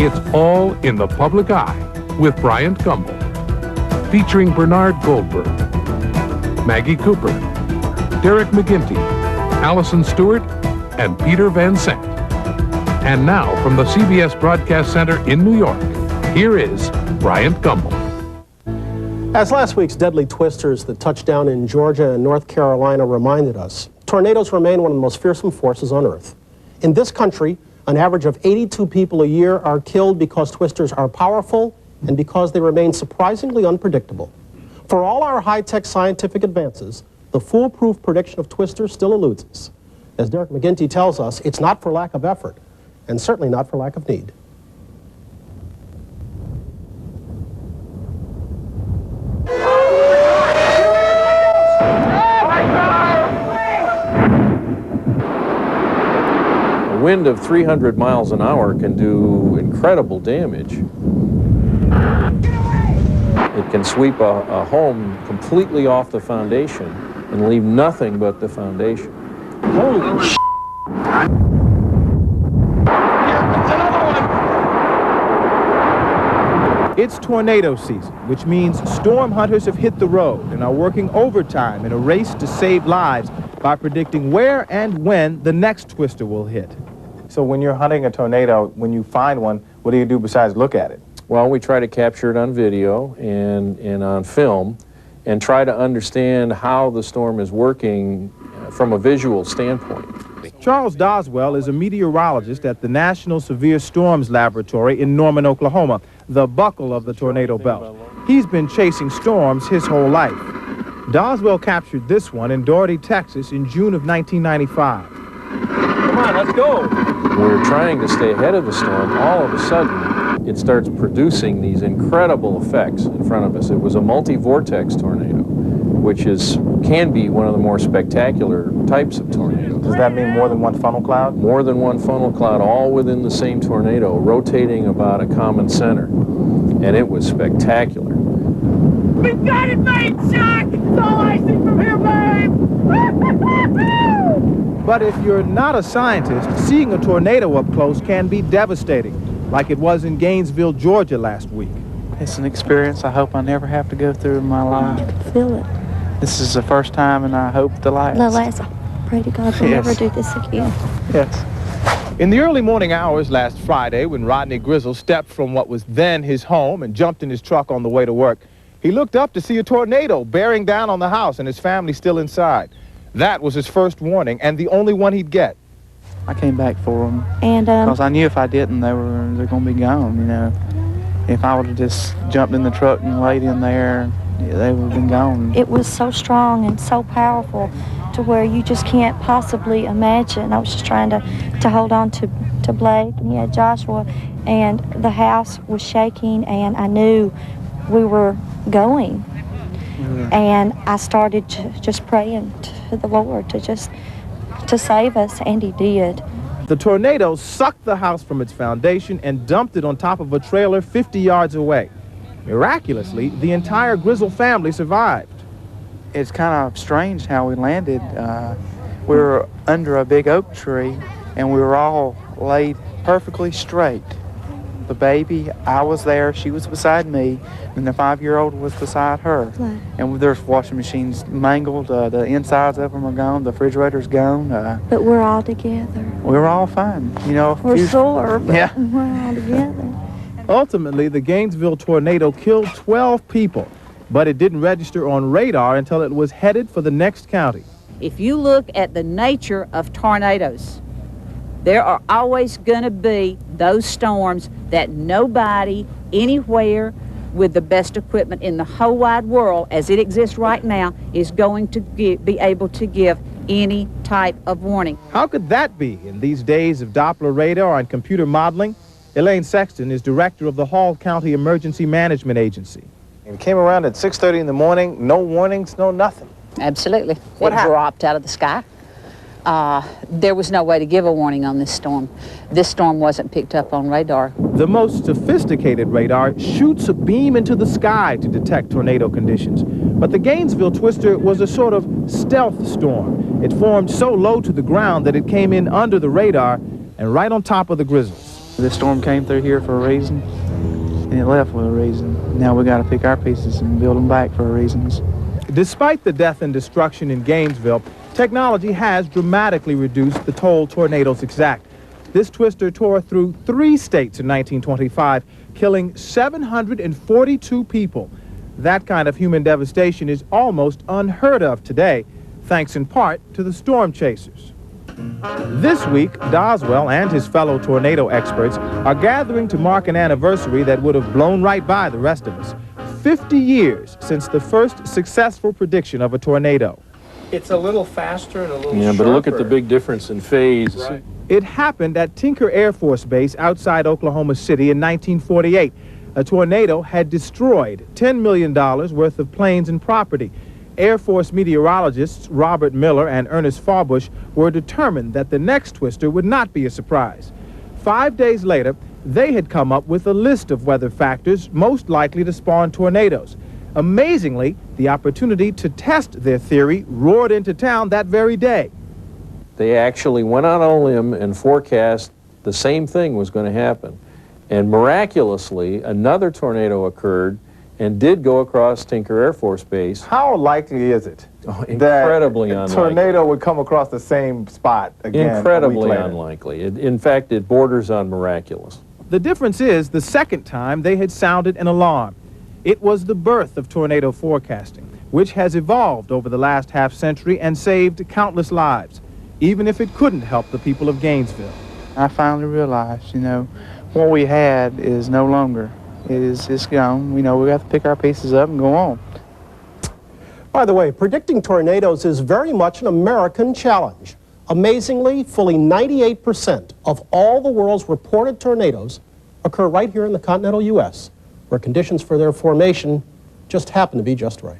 It's all in the public eye with Bryant Gumbel. Featuring Bernard Goldberg, Maggie Cooper, Derek McGinty, Allison Stewart, and Peter Van Sant. And now from the CBS Broadcast Center in New York, here is Bryant Gumbel. As last week's deadly twisters that touched down in Georgia and North Carolina reminded us, tornadoes remain one of the most fearsome forces on Earth. In this country, an average of 82 people a year are killed because twisters are powerful and because they remain surprisingly unpredictable. For all our high-tech scientific advances, the foolproof prediction of twisters still eludes us. As Derek McGinty tells us, it's not for lack of effort, and certainly not for lack of need. A wind of 300 miles an hour can do incredible damage. It can sweep a home completely off the foundation and leave nothing but the foundation. Holy shit! It's tornado season, which means storm hunters have hit the road and are working overtime in a race to save lives by predicting where and when the next twister will hit. So when you're hunting a tornado, when you find one, what do you do besides look at it? Well, we try to capture it on video and on film and try to understand how the storm is working from a visual standpoint. Charles Doswell is a meteorologist at the National Severe Storms Laboratory in Norman, Oklahoma, the buckle of the tornado belt. He's been chasing storms his whole life. Doswell captured this one in Doherty, Texas in June of 1995. Come on, let's go. We're trying to stay ahead of the storm. All of a sudden, it starts producing these incredible effects in front of us. It was a multi-vortex tornado, which can be one of the more spectacular types of tornadoes. Does that mean more than one funnel cloud? More than one funnel cloud, all within the same tornado, rotating about a common center. And it was spectacular. We've got it made, Jack! It's all I see from here, babe! But if you're not a scientist, seeing a tornado up close can be devastating, like it was in Gainesville, Georgia last week. It's an experience I hope I never have to go through in my life. I can feel it. This is the first time, and I hope the last. The last. I pray to God we'll never do this again. Yes. In the early morning hours last Friday, when Rodney Grizzle stepped from what was then his home and jumped in his truck on the way to work, he looked up to see a tornado bearing down on the house and his family still inside. That was his first warning and the only one he'd get. I came back for them, And because I knew if I didn't, they're going to be gone. You know, if I would have just jumped in the truck and laid in there, they would have been gone. it was so strong and so powerful to where you just can't possibly imagine. I was just trying to hold on to Blake, and he had Joshua, and the house was shaking, and I knew we were going. And I started just praying to the Lord to save us, and he did. The tornado sucked the house from its foundation and dumped it on top of a trailer 50 yards away. Miraculously, the entire Grizzle family survived. It's kind of strange how we landed. We were under a big oak tree, and we were all laid perfectly straight. The baby, I was there, she was beside me, and the 5-year-old was beside her. Right. And there's washing machines mangled, the insides of them are gone, the refrigerator's gone. But we're all together. We were all fine, you know. We're sore, but Yeah. we're all together. Ultimately, the Gainesville tornado killed 12 people, but it didn't register on radar until it was headed for the next county. If you look at the nature of tornadoes, there are always going to be those storms that nobody anywhere with the best equipment in the whole wide world as it exists right now is going to be able to give any type of warning. How could that be in these days of Doppler radar and computer modeling? Elaine Sexton is director of the Hall County Emergency Management Agency. It came around at 6:30 in the morning, no warnings, no nothing. Absolutely. What it happened? dropped out of the sky. There was no way to give a warning on this storm. This storm wasn't picked up on radar. The most sophisticated radar shoots a beam into the sky to detect tornado conditions. But the Gainesville twister was a sort of stealth storm. It formed so low to the ground that it came in under the radar and right on top of the Grizzlies. The storm came through here for a reason, and it left for a reason. Now we got to pick our pieces and build them back for reasons. Despite the death and destruction in Gainesville, technology has dramatically reduced the toll tornadoes exact. This twister tore through 3 states in 1925, killing 742 people. That kind of human devastation is almost unheard of today, thanks in part to the storm chasers. This week, Doswell and his fellow tornado experts are gathering to mark an anniversary that would have blown right by the rest of us. 50 years since the first successful prediction of a tornado. It's a little faster and a little sharper. But look at the big difference in phase. Right. It happened at Tinker Air Force Base outside Oklahoma City in 1948. A tornado had destroyed $10 million worth of planes and property. Air Force meteorologists Robert Miller and Ernest Fawbush were determined that the next twister would not be a surprise. 5 days later, they had come up with a list of weather factors most likely to spawn tornadoes. Amazingly, the opportunity to test their theory roared into town that very day. They actually went out on a limb and forecast the same thing was going to happen. And miraculously, another tornado occurred and did go across Tinker Air Force Base. How likely is it Incredibly that unlikely. a tornado would come across the same spot again? Incredibly a week later? unlikely. In fact, it borders on miraculous. The difference is the second time they had sounded an alarm. It was the birth of tornado forecasting, which has evolved over the last half-century and saved countless lives, even if it couldn't help the people of Gainesville. I finally realized, what we had is no longer. It's gone. We got to pick our pieces up and go on. By the way, predicting tornadoes is very much an American challenge. Amazingly, fully 98% of all the world's reported tornadoes occur right here in the continental U.S., where conditions for their formation just happen to be just right.